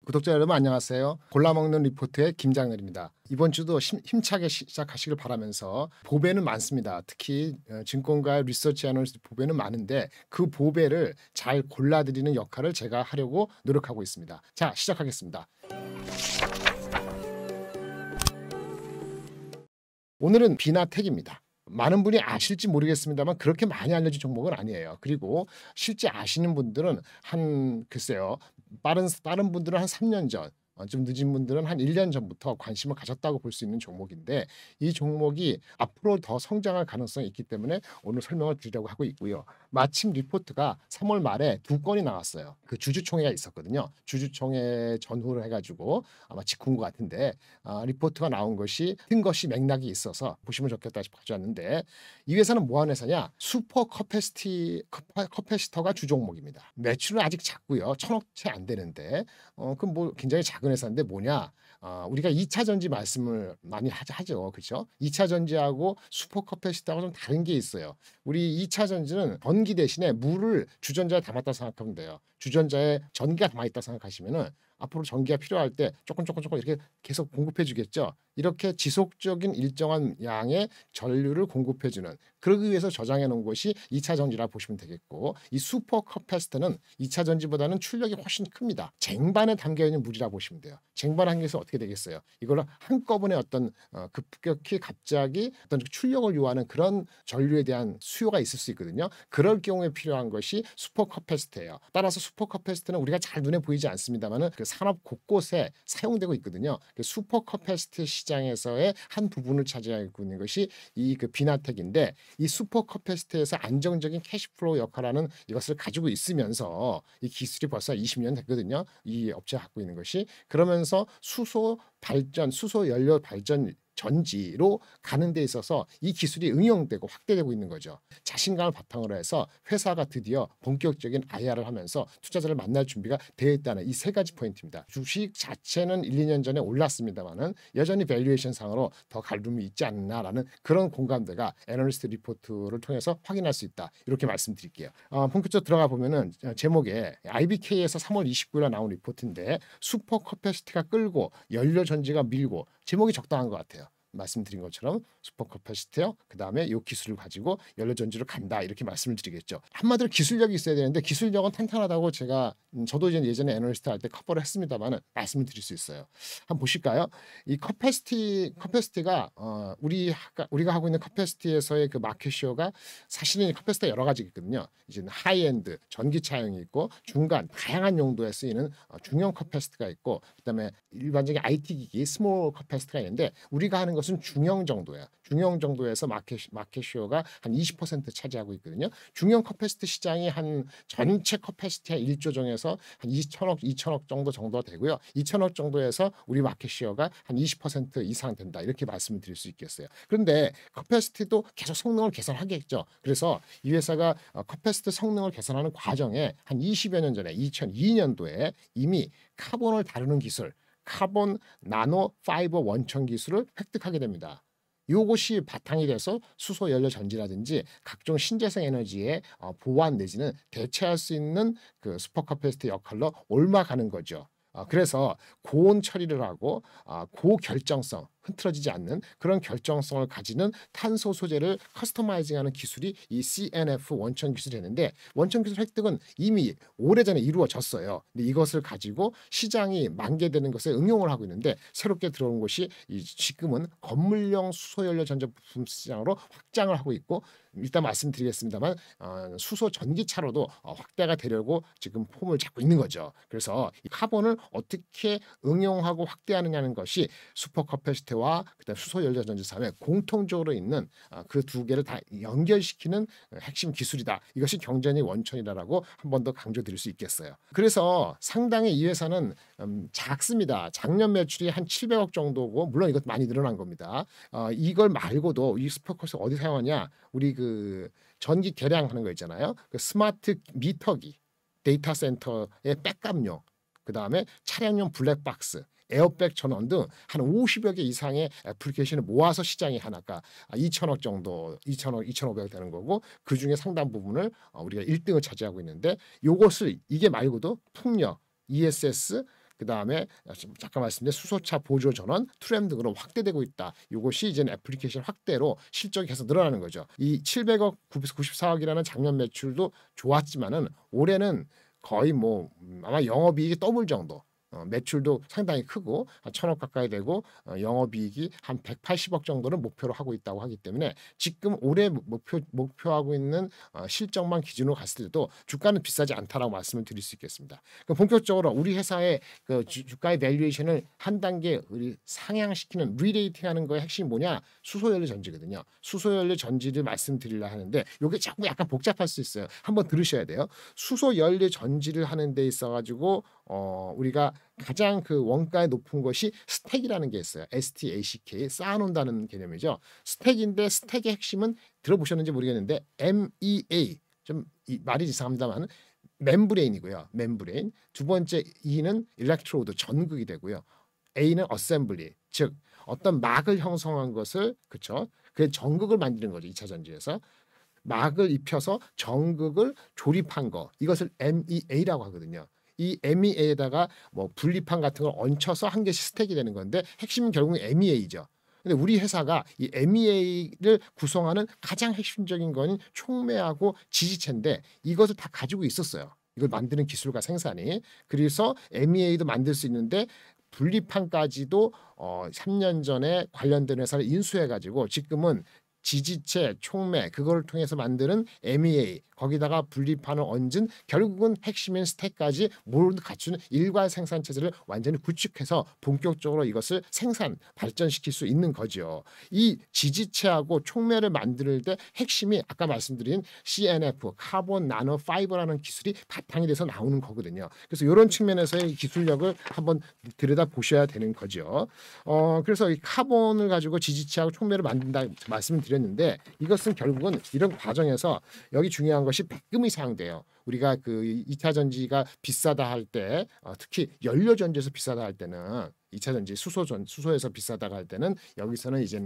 구독자 여러분 안녕하세요. 골라먹는 리포트의 김장렬입니다. 이번 주도 힘차게 시작하시길 바라면서 보배는 많습니다. 특히 증권가 리서치 애널리스트 보배는 많은데 그 보배를 잘 골라드리는 역할을 제가 하려고 노력하고 있습니다. 자, 시작하겠습니다. 오늘은 비나텍입니다. 많은 분이 아실지 모르겠습니다만 그렇게 많이 알려진 종목은 아니에요. 그리고 실제 아시는 분들은 글쎄요. 빠른 분들은 한 3년 전, 좀 늦은 분들은 한 1년 전부터 관심을 가졌다고 볼 수 있는 종목인데 이 종목이 앞으로 더 성장할 가능성이 있기 때문에 오늘 설명을 드리려고 하고 있고요. 마침 리포트가 3월 말에 2건이 나왔어요. 그 주주총회가 있었거든요. 주주총회 전후를 해가지고 아마 직후인 것 같은데 리포트가 나온 것이 뜬 것이 맥락이 있어서 보시면 좋겠다 싶어 가져왔는데 이 회사는 뭐하는 회사냐? 슈퍼 커패시터가 주종목입니다. 매출은 아직 작고요. 1,000억 채 안 되는데 그럼 뭐 굉장히 작은 회사인데 뭐냐? 우리가 2차 전지 말씀을 많이 하죠. 그렇죠? 2차 전지하고 슈퍼 커패시터하고 좀 다른 게 있어요. 우리 2차 전지는 전기 대신에 물을 주전자에 담았다 생각하면 돼요. 주전자에 전기가 담아있다 생각하시면은 앞으로 전기가 필요할 때 조금 이렇게 계속 공급해 주겠죠. 이렇게 지속적인 일정한 양의 전류를 공급해 주는, 그러기 위해서 저장해 놓은 것이 2차 전지라 보시면 되겠고, 이 슈퍼 커패시터는 2차 전지보다는 출력이 훨씬 큽니다. 쟁반에 담겨 있는 물이라 보시면 돼요. 쟁반 한 개에서 어떻게 되겠어요? 이걸 한꺼번에 어떤 급격히 갑자기 어떤 출력을 요하는 그런 전류에 대한 수요가 있을 수 있거든요. 그럴 경우에 필요한 것이 슈퍼 커패시터예요. 따라서 슈퍼 커패시터는 우리가 잘 눈에 보이지 않습니다만은 그 산업 곳곳에 사용되고 있거든요. 그 슈퍼 커패시티 시장에서의 한 부분을 차지하고 있는 것이 이 그 비나텍인데, 이 슈퍼 커패시티에서 안정적인 캐시플로우 역할하는 이것을 가지고 있으면서 이 기술이 벌써 20년 됐거든요. 이 업체가 갖고 있는 것이. 그러면서 수소 연료 발전 전지로 가는 데 있어서 이 기술이 응용되고 확대되고 있는 거죠. 자신감을 바탕으로 해서 회사가 드디어 본격적인 IR을 하면서 투자자를 만날 준비가 되어 있다는 이 세 가지 포인트입니다. 주식 자체는 1, 2년 전에 올랐습니다만은 여전히 밸류에이션 상으로 더 갈 룸이 있지 않나라는 그런 공감대가 애널리스트 리포트를 통해서 확인할 수 있다. 이렇게 말씀드릴게요. 본격적으로 들어가 보면은 제목에 IBK에서 3월 29일에 나온 리포트인데 슈퍼 커패시티가 끌고 연료 전지가 밀고, 제목이 적당한 것 같아요. 말씀드린 것처럼 슈퍼 커패시티요. 그다음에 이 기술을 가지고 연료 전지로 간다, 이렇게 말씀을 드리겠죠. 한마디로 기술력이 있어야 되는데 기술력은 탄탄하다고 제가 저도 예전에 애널리스트 할 때 커버를 했습니다만은 말씀을 드릴 수 있어요. 한번 보실까요? 이 커패시티가 우리가 하고 있는 커패시티에서의 그 마켓쇼가 사실은 커패시티가 여러 가지가 있거든요. 이제 하이엔드 전기차용이 있고, 중간 다양한 용도에 쓰이는 중형 커패시티가 있고, 그다음에 일반적인 IT 기기 스몰 커패시티가 있는데 우리가 하는 것은 중형 정도야. 중형 정도에서 마켓쇼가 한 20% 차지하고 있거든요. 중형 커패시티 시장이 한 전체 커패시티의 1조 정에서 한 2천억 정도 되고요. 2천억 정도에서 우리 마켓쇼가 한 20% 이상 된다, 이렇게 말씀을 드릴 수 있겠어요. 그런데 커패시티도 계속 성능을 개선하겠죠. 그래서 이 회사가 커패시티 성능을 개선하는 과정에 한 20여 년 전에 2002년도에 이미 카본을 다루는 기술, 카본 나노 파이버 원천 기술을 획득하게 됩니다. 이것이 바탕이 돼서 수소 연료 전지라든지 각종 신재생 에너지의 보완 내지는 대체할 수 있는 그 슈퍼 커패시티 역할로 옮아가는 거죠. 그래서 고온 처리를 하고 고결정성, 흐트러지지 않는 그런 결정성을 가지는 탄소 소재를 커스터마이징하는 기술이 이 CNF 원천 기술이었는데, 원천 기술 획득은 이미 오래전에 이루어졌어요. 근데 이것을 가지고 시장이 만개되는 것에 응용을 하고 있는데, 새롭게 들어온 것이 지금은 건물용 수소연료 전자 부품 시장으로 확장을 하고 있고, 일단 말씀드리겠습니다만 수소 전기차로도 확대가 되려고 지금 폼을 잡고 있는 거죠. 그래서 이 카본을 어떻게 응용하고 확대하느냐는 것이 슈퍼 커패시티와 그다음 수소 연료 전지 사업에 공통적으로 있는 그 두 개를 다 연결시키는 핵심 기술이다. 이것이 경쟁의 원천이다라고 한 번 더 강조드릴 수 있겠어요. 그래서 상당히 이 회사는 작습니다. 작년 매출이 한 700억 정도고, 물론 이것 많이 늘어난 겁니다. 이걸 말고도 이 슈퍼 커패시티 어디 사용하냐? 우리 그 전기 계량하는 거 있잖아요. 그 스마트 미터기, 데이터 센터의 백업용, 그다음에 차량용 블랙박스, 에어백 전원 등 한 50여 개 이상의 애플리케이션을 모아서 시장이 하나가 2천억 정도, 2,500억 되는 거고, 그중에 상당 부분을 우리가 1등을 차지하고 있는데, 이게 말고도 풍력, ESS, 그다음에 잠깐 말씀드린 수소차 보조 전원, 트램 등으로 확대되고 있다. 이것이 이제 애플리케이션 확대로 실적이 계속 늘어나는 거죠. 이 700억, 94억이라는 작년 매출도 좋았지만은 올해는 거의 뭐 아마 영업이익이 더블 정도. 매출도 상당히 크고 한 1,000억 가까이 되고 영업이익이 한 180억 정도를 목표로 하고 있다고 하기 때문에 지금 올해 목표하고 있는 실적만 기준으로 갔을 때도 주가는 비싸지 않다라고 말씀을 드릴 수 있겠습니다. 그럼 본격적으로 우리 회사의 그 주가의 밸류에이션을 한 단계 상향시키는 리레이팅하는 거의 핵심이 뭐냐? 수소연료 전지거든요. 수소연료 전지를 말씀드리려 하는데 이게 자꾸 약간 복잡할 수 있어요. 한번 들으셔야 돼요. 수소연료 전지를 하는 데 있어가지고 우리가 가장 그 원가의 높은 것이 스택이라는 게 있어요. STACK 쌓아놓는다는 개념이죠. 스택인데 스택의 핵심은 들어보셨는지 모르겠는데 MEA 좀 말이 이상합니다만 멤브레인이고요. 멤브레인. 두 번째 E는 일렉트로드 전극이 되고요. A는 어셈블리 즉 어떤 막을 형성한 것을 그렇죠. 그 전극을 만드는 거죠. 2차 전지에서. 막을 입혀서 전극을 조립한 거 이것을 MEA라고 하거든요. 이 MEA에다가 뭐 분리판 같은 걸 얹혀서 한 개씩 스택이 되는 건데 핵심은 결국은 MEA죠. 근데 우리 회사가 이 MEA를 구성하는 가장 핵심적인 건 촉매하고 지지체인데 이것을 다 가지고 있었어요. 이걸 만드는 기술과 생산이. 그래서 MEA도 만들 수 있는데 분리판까지도 3년 전에 관련된 회사를 인수해가지고 지금은 지지체, 촉매 그걸 통해서 만드는 MEA 거기다가 분리판을 얹은 결국은 핵심인 스택까지 모두 갖추는 일괄 생산 체제를 완전히 구축해서 본격적으로 이것을 생산 발전시킬 수 있는 거죠. 이 지지체하고 촉매를 만들 때 핵심이 아까 말씀드린 CNF 카본 나노 파이버라는 기술이 바탕이 돼서 나오는 거거든요. 그래서 이런 측면에서의 기술력을 한번 들여다 보셔야 되는 거죠. 그래서 이 카본을 가지고 지지체하고 촉매를 만든다 말씀을 드렸는데 이것은 결국은 이런 과정에서 여기 중요한 것이 백금이 사용돼요. 우리가 그 2차 전지가 비싸다 할 때 특히 연료 전지에서 비싸다 할 때는 2차 전지 수소에서 비싸다고 할 때는 여기서는 이제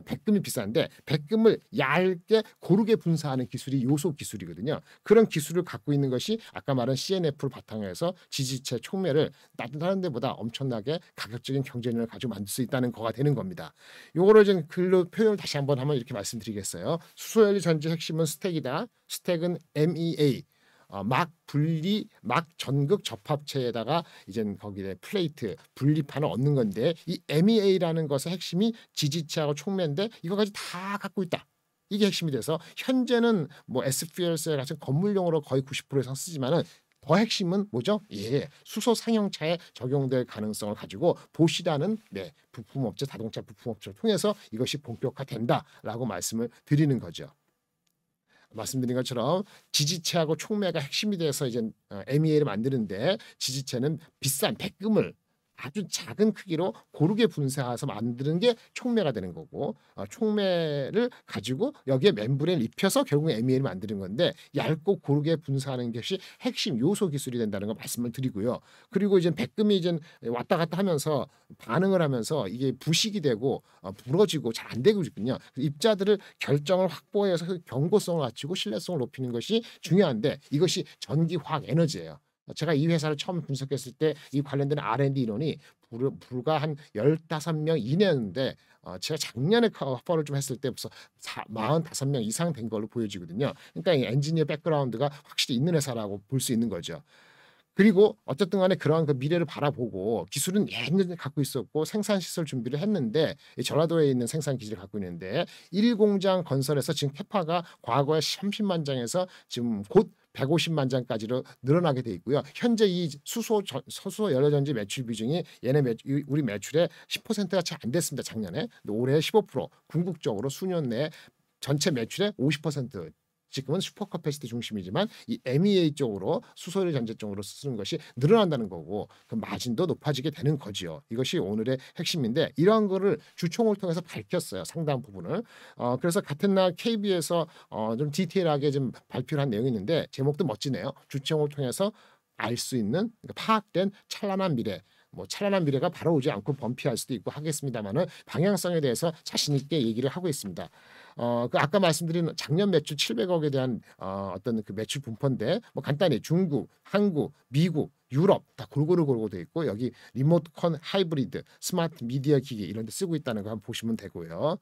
백금이 비싼데 백금을 얇게 고르게 분사하는 기술이 요소 기술이거든요. 그런 기술을 갖고 있는 것이 아까 말한 CNF를 바탕으로 해서 지지체 촉매를 다른 데보다 엄청나게 가격적인 경쟁력을 가지고 만들 수 있다는 거가 되는 겁니다. 요거를 좀 글로 표현을 다시 한번 이렇게 말씀드리겠어요. 수소연료 전지 핵심은 스택이다. 스택은 MEA 막 분리 막 전극 접합체에다가 이제 거기에 플레이트 분리판을 얻는 건데 이 MEA라는 것의 핵심이 지지체하고 촉매인데 이거까지 다 갖고 있다. 이게 핵심이 돼서 현재는 뭐 SFLCL 같은 건물용으로 거의 90% 이상 쓰지만은 더 핵심은 뭐죠? 예, 수소 상용차에 적용될 가능성을 가지고 보시라는 부품업체, 자동차 부품업체를 통해서 이것이 본격화된다라고 말씀을 드리는 거죠. 말씀드린 것처럼 지지체하고 촉매가 핵심이 돼서 이제 MEA를 만드는데 지지체는 비싼 백금을 아주 작은 크기로 고르게 분쇄해서 만드는 게 촉매가 되는 거고 촉매를 가지고 여기에 멤브레인을 입혀서 결국 MEA를 만드는 건데 얇고 고르게 분쇄하는 것이 핵심 요소 기술이 된다는 거 말씀을 드리고요. 그리고 이제 백금이 이제 왔다 갔다 하면서 반응을 하면서 이게 부식이 되고 부러지고 잘 안 되고 있거든요. 입자들을 결정을 확보해서 그 경고성을 갖추고 신뢰성을 높이는 것이 중요한데 이것이 전기 화학 에너지예요. 제가 이 회사를 처음 분석했을 때 이 관련된 R&D 인원이 불과 한 15명 이내였는데 제가 작년에 커버를 좀 했을 때 벌써 45명 이상 된 걸로 보여지거든요. 그러니까 이 엔지니어 백그라운드가 확실히 있는 회사라고 볼 수 있는 거죠. 그리고 어쨌든 간에 그러한 그 미래를 바라보고 기술은 옛날에 갖고 있었고 생산시설 준비를 했는데 전라도에 있는 생산 기지를 갖고 있는데 1공장 건설에서 지금 캐파가 과거에 30만 장에서 지금 곧 150만 장까지로 늘어나게 돼 있고요. 현재 이 수소 연료전지 매출 비중이 우리 매출의 10%가 채 안 됐습니다. 작년에. 올해 15% 궁극적으로 수년 내에 전체 매출의 50% 지금은 슈퍼커패시티 중심이지만 이 MEA 쪽으로 수소연료 전지 쪽으로 쓰는 것이 늘어난다는 거고 그 마진도 높아지게 되는 거지요. 이것이 오늘의 핵심인데 이러한 거를 주총을 통해서 밝혔어요. 상당 부분을. 그래서 같은 날 KB에서 좀 디테일하게 좀 발표를 한 내용이 있는데 제목도 멋지네요. 주총을 통해서 알 수 있는 파악된 찬란한 미래. 뭐 찬란한 미래가 바로 오지 않고 범피할 수도 있고 하겠습니다만은 방향성에 대해서 자신 있게 얘기를 하고 있습니다. 그 아까 말씀드린 작년 매출 700억에 대한 어떤 그 매출 분포인데 뭐 간단히 중국, 한국, 미국, 유럽 다 골고루 돼 있고 여기 리모컨 하이브리드, 스마트 미디어 기기 이런 데 쓰고 있다는 거 한번 보시면 되고요.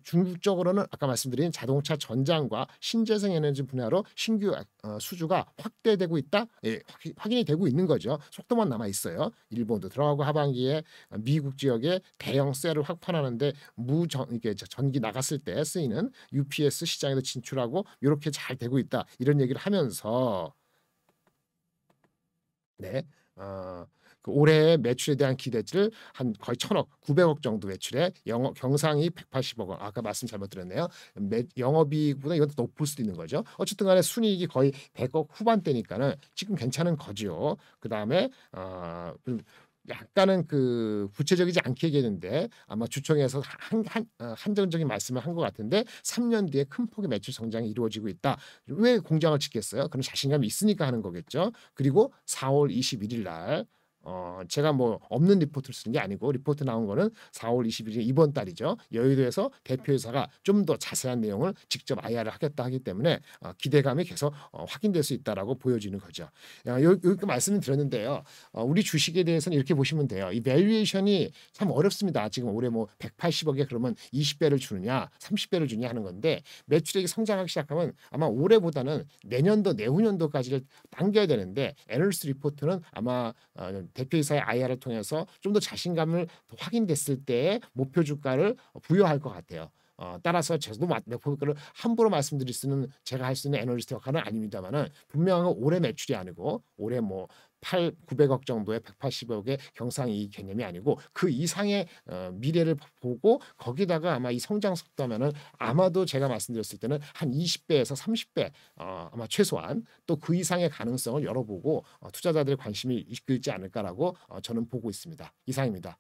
중국적으로는 아까 말씀드린 자동차 전장과 신재생 에너지 분야로 신규 수주가 확대되고 있다. 예, 확인이 되고 있는 거죠. 속도만 남아 있어요. 일본도 들어가고 하반기에 미국 지역에 대형 셀을 확판하는데 이게 전기 나갔을 때 쓰이는 UPS 시장에도 진출하고 이렇게 잘 되고 있다. 이런 얘기를 하면서 네. 그 올해의 매출에 대한 기대치를 한 거의 1,000억, 900억 정도 매출에 경상이익 180억 원. 아까 말씀 잘못 드렸네요. 영업이익보다 이건 더 높을 수도 있는 거죠. 어쨌든 간에 순이익이 거의 100억 후반대니까는 지금 괜찮은 거죠. 그다음에 약간은 그 구체적이지 않게 얘기했는데 아마 주총에서 한정적인 말씀을 한 것 같은데 3년 뒤에 큰 폭의 매출 성장이 이루어지고 있다. 왜 공장을 짓겠어요? 그런 자신감이 있으니까 하는 거겠죠. 그리고 4월 21일 날 제가 뭐 없는 리포트를 쓴 게 아니고 리포트 나온 거는 4월 20일이 이번 달이죠. 여의도에서 대표이사가 좀 더 자세한 내용을 직접 IR을 하겠다 하기 때문에 기대감이 계속 확인될 수 있다라고 보여지는 거죠. 여기 말씀을 드렸는데요. 우리 주식에 대해서는 이렇게 보시면 돼요. 이 밸류에이션이 참 어렵습니다. 지금 올해 뭐 180억에 그러면 20배를 주느냐 30배를 주느냐 하는 건데 매출액이 성장하기 시작하면 아마 올해보다는 내년도 내후년도까지를 당겨야 되는데 애널리스트 리포트는 아마 대표이사의 IR을 통해서 좀 더 자신감을 확인됐을 때의 목표 주가를 부여할 것 같아요. 따라서 저도 목표가를 함부로 말씀드릴 수는 제가 할 수 있는 애널리스트 역할은 아닙니다만은 분명한 건 올해 매출이 아니고 올해 뭐 900억 정도의 180억의 경상이익 개념이 아니고 그 이상의 미래를 보고 거기다가 아마 이 성장 속도면은 아마도 제가 말씀드렸을 때는 한 20배에서 30배 아마 최소한 또 그 이상의 가능성을 열어보고 투자자들의 관심이 이끌지 않을까라고 저는 보고 있습니다. 이상입니다.